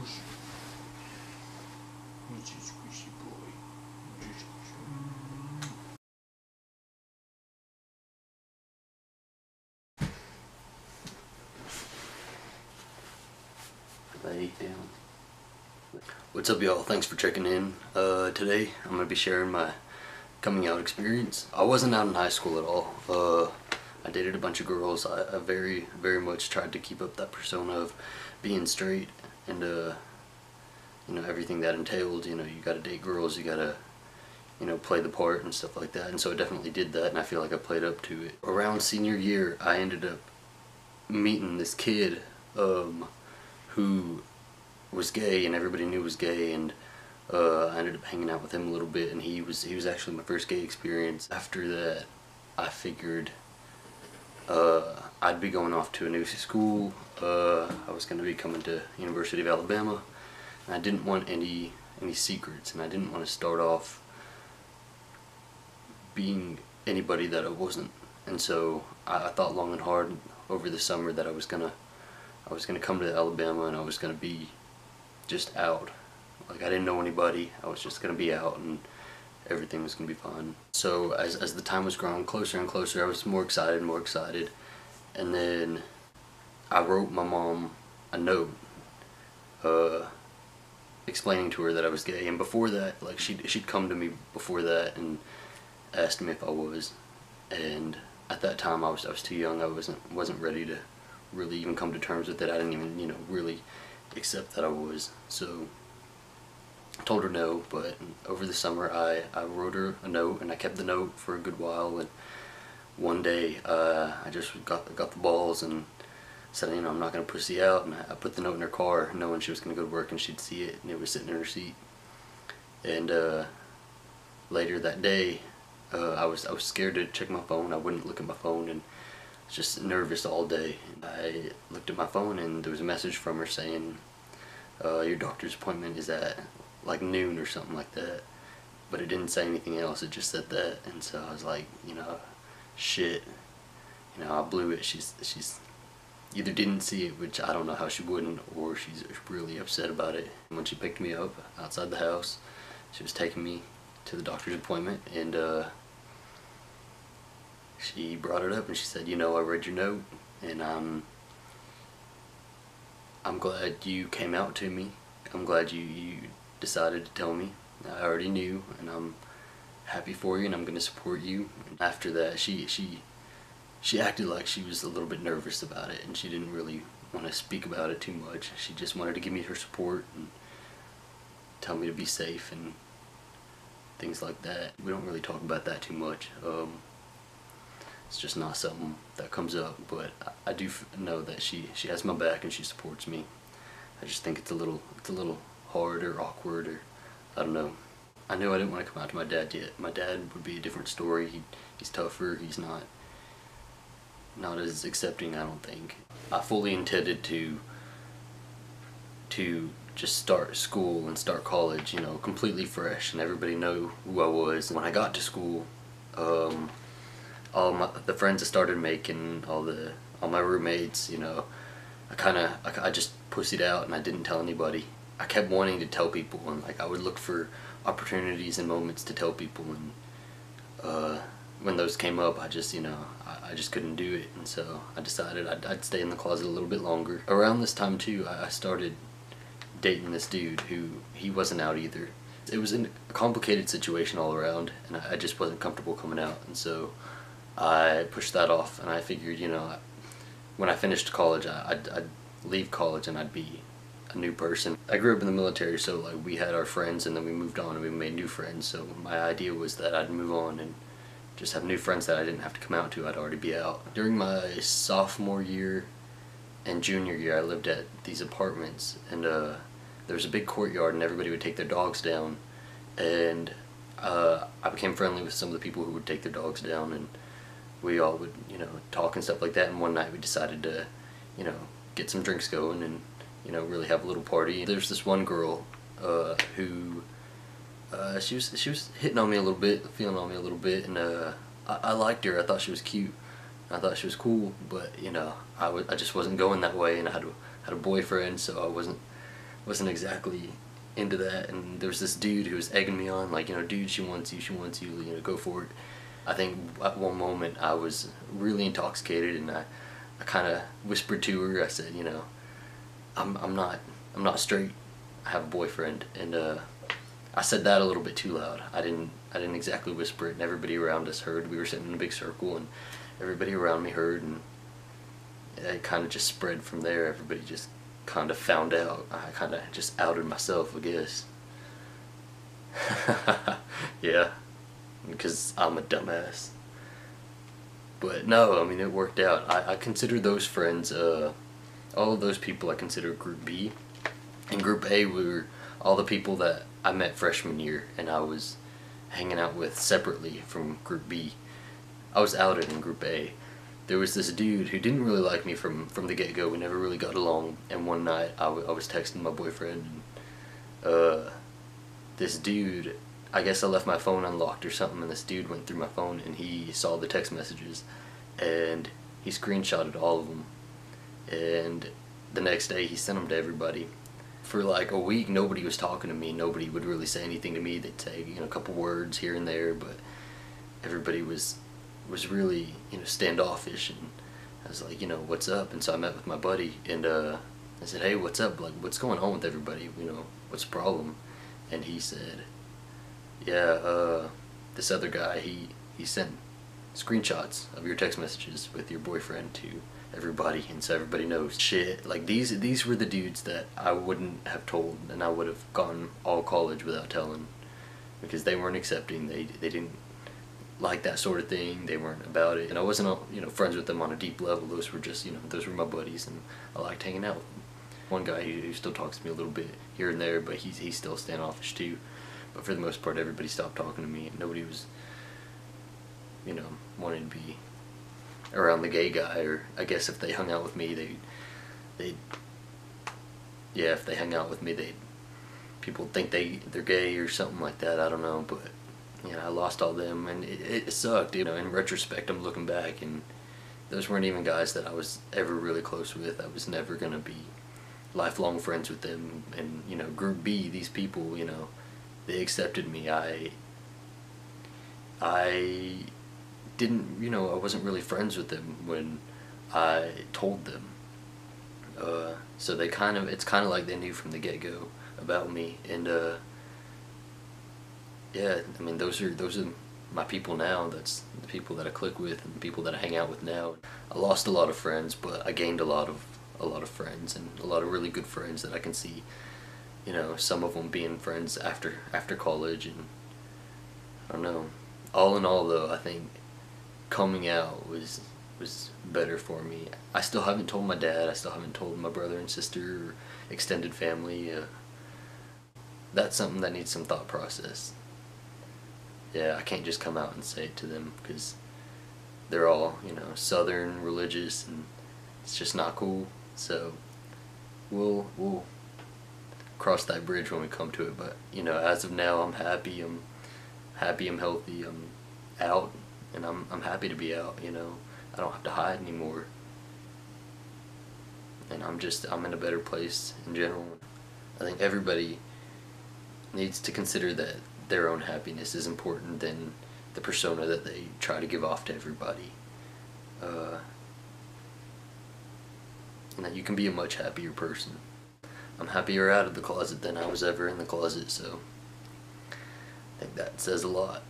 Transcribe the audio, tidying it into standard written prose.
squishy. Who's your squishy boy? Who's your squishy? Lay down. What's up, y'all? Thanks for checking in. Today I'm going to be sharing my coming out experience. I wasn't out in high school at all. I dated a bunch of girls. I very much tried to keep up that persona of being straight and you know, everything that entailed. You know, you gotta date girls, you gotta, you know, play the part and stuff like that, and so I definitely did that, and I feel like I played up to it. Around senior year I ended up meeting this kid who was gay, and everybody knew was gay, and I ended up hanging out with him a little bit, and he was actually my first gay experience. After that I figured I'd be going off to a new school. I was going to be coming to University of Alabama, and I didn't want any secrets, and I didn't want to start off being anybody that I wasn't. And so I thought long and hard over the summer that I was gonna come to Alabama, and I was gonna be just out. Like, I didn't know anybody. I was just gonna be out, and everything was gonna be fine. So as the time was growing closer and closer, I was more excited, and then I wrote my mom a note explaining to her that I was gay. And before that, like, she'd come to me before that and asked me if I was, and at that time I was too young. I wasn't ready to really even come to terms with it. I didn't even, you know, really accept that I was. So I told her no, but over the summer I wrote her a note, and I kept the note for a good while, and one day I just got the balls and said, you know, I'm not going to pussy out, and I put the note in her car knowing she was going to go to work and she'd see it, and it was sitting in her seat. And later that day I was scared to check my phone. I wouldn't look at my phone, and was just nervous all day. And I looked at my phone, and there was a message from her saying, your doctor's appointment is at like noon or something like that, but it didn't say anything else. It just said that. And so I was like, you know, shit, you know, I blew it. She's either didn't see it, which I don't know how she wouldn't, or she's really upset about it. And when she picked me up outside the house, she was taking me to the doctor's appointment, and she brought it up and she said, you know, I read your note, and I'm glad you came out to me. I'm glad you decided to tell me. I already knew, and I'm happy for you, and I'm going to support you. And after that, she acted like she was a little bit nervous about it, and she didn't really want to speak about it too much. She just wanted to give me her support and tell me to be safe and things like that. We don't really talk about that too much. It's just not something that comes up, but I do know that she has my back and she supports me. I just think it's a little hard or awkward, or I don't know. I knew I didn't want to come out to my dad yet. My dad would be a different story. He's tougher. He's not as accepting, I don't think. I fully intended to just start school and start college, you know, completely fresh, and everybody know who I was. When I got to school, all the friends I started making, all my roommates, you know, I just pussied out, and I didn't tell anybody. I kept wanting to tell people, and like I would look for opportunities and moments to tell people, and when those came up, I just, you know, I just couldn't do it, and so I decided I'd stay in the closet a little bit longer. Around this time too, I started dating this dude who, he wasn't out either. It was a complicated situation all around, and I just wasn't comfortable coming out, and so I pushed that off, and I figured, you know, when I finished college, I'd leave college and I'd be a new person. I grew up in the military, so like we had our friends, and then we moved on and we made new friends. So my idea was that I'd move on and just have new friends that I didn't have to come out to. I'd already be out. During my sophomore year and junior year, I lived at these apartments, and there was a big courtyard, and everybody would take their dogs down, and I became friendly with some of the people who would take their dogs down, and we all would, you know, talk and stuff like that. And one night we decided to, you know, get some drinks going and, you know, really have a little party. There's this one girl who she was hitting on me a little bit, feeling on me a little bit, and I liked her. I thought she was cute. I thought she was cool, but you know, I just wasn't going that way, and I had a boyfriend, so I wasn't wasn't exactly into that. And there was this dude who was egging me on, like, you know, dude, she wants you, you know, go for it. I think at one moment I was really intoxicated, and I kind of whispered to her. I said, you know, I'm not straight. I have a boyfriend. And I said that a little bit too loud. I didn't exactly whisper it, and everybody around us heard. We were sitting in a big circle, and everybody around me heard, and it kind of just spread from there. Everybody just kind of found out. I kind of just outed myself, I guess. Yeah, because I'm a dumbass. But no, I mean, it worked out. I consider those friends, all of those people I consider Group B. And Group A were all the people that I met freshman year and I was hanging out with separately from Group B. I was outed in Group A. There was this dude who didn't really like me from the get-go. We never really got along. And one night I was texting my boyfriend, and this dude, I guess I left my phone unlocked or something, and this dude went through my phone and he saw the text messages and he screenshotted all of them. And the next day he sent them to everybody. For like a week nobody was talking to me. Nobody would really say anything to me. They'd say, you know, a couple words here and there, but everybody was really, you know, standoffish. And I was like, you know, what's up? And so I met with my buddy, and I said, hey, what's up? Like, what's going on with everybody? You know, what's the problem? And he said, yeah, this other guy, he sent screenshots of your text messages with your boyfriend to everybody, and so everybody knows. Shit, like these were the dudes that I wouldn't have told, and I would have gone all college without telling, because they weren't accepting. They didn't like that sort of thing. They weren't about it, and I wasn't, you know, friends with them on a deep level. Those were just, you know, those were my buddies, and I liked hanging out with them. One guy who still talks to me a little bit here and there, but he's still standoffish too. But for the most part, everybody stopped talking to me, and nobody was, you know, wanting to be around the gay guy. Or I guess if they hung out with me, they'd yeah, if they hung out with me, people think they're gay or something like that. I don't know, but yeah, I lost all them, and it sucked. You know, in retrospect, I'm looking back, and those weren't even guys that I was ever really close with. I was never gonna be lifelong friends with them. And you know, Group B, these people, you know, they accepted me. I didn't, you know, I wasn't really friends with them when I told them. So they kind of, it's kind of like they knew from the get-go about me. And yeah, I mean, those are my people now. That's the people that I click with and the people that I hang out with now. I lost a lot of friends, but I gained a lot of friends, and a lot of really good friends that I can see, you know, some of them being friends after college. And I don't know. All in all, though, I think coming out was better for me. I still haven't told my dad. I still haven't told my brother and sister or extended family. That's something that needs some thought process. Yeah, I can't just come out and say it to them, because they're all, you know, Southern, religious, and it's just not cool. So we'll cross that bridge when we come to it. But you know, as of now, I'm happy. I'm healthy. I'm out, and I'm happy to be out. You know, I don't have to hide anymore, and I'm in a better place in general. I think everybody needs to consider that their own happiness is important than the persona that they try to give off to everybody. And that you can be a much happier person. I'm happier out of the closet than I was ever in the closet, so I think that says a lot.